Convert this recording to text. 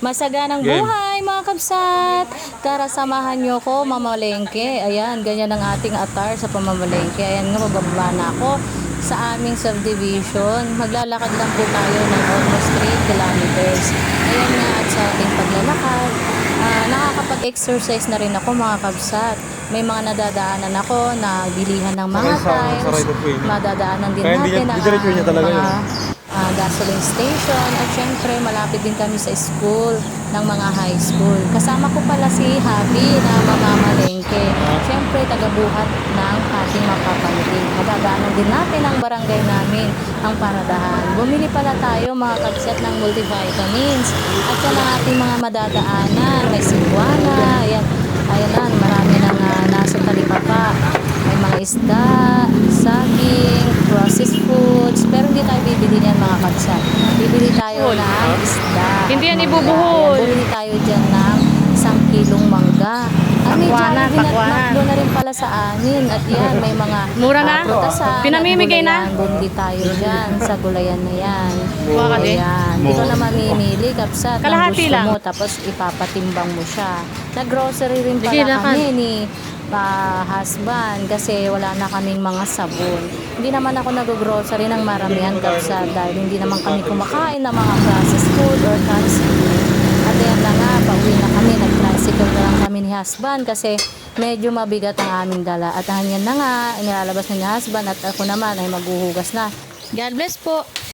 Masaganang buhay mga kabsat! Tara samahan nyo ko mamalengke. Ayan, ganyan ang ating attire sa pamamalengke. Ayan nga, mababa na ako sa aming subdivision. Maglalakad lang po tayo ng almost 3 kilometers. Ayan nga, at sa ating paglalakad, nakakapag-exercise na rin ako mga kabsat. May mga nadadaanan ako na bilihan ng mga tiles. Madadaanan din natin ang gasoline station. At syempre, malapit din kami sa school ng mga high school. Kasama ko pala si Habi na mamamalengke. Syempre, tagabuhat ng ating mapapalengke. Madadaanan din natin ang barangay namin, ang Paradahan. Bumili pala tayo mga kabsat ng multivitamins. At yan ang ating mga madadaanan. May Cebuana. Ayan lang, marami nang nasa talipapa. May mga isda, saging, processed foods. Pero hindi tayo bibili niyan mga kabsat. Bibili tayo ng isda. Hindi yan ibubuhol. Bibili tayo dyan ng 1 kilong mangga. Takbo na rin pala sa amin. At yan, may mga mura na? prutasan. Pinamimigay na? Bumili tayo dyan sa gulayan na yan. Buka din? Ayan. Hindi ko na mamimili kabsat. Kalahati lang. Mo, tapos ipapatimbang mo siya. Nag-grocery rin pala kami ni husband kasi wala na kaming mga sabon. Hindi naman ako nag-grocery ng maramihan kabsat dahil hindi naman kami kumakain ng mga processed food or canned food. At ayan na nga, pauwi na kami, nag-tricycle na lang kami ni husband kasi medyo mabigat ang aming dala. At yan na nga, nilalabas na ni husband at ako naman ay maghuhugas na. God bless po!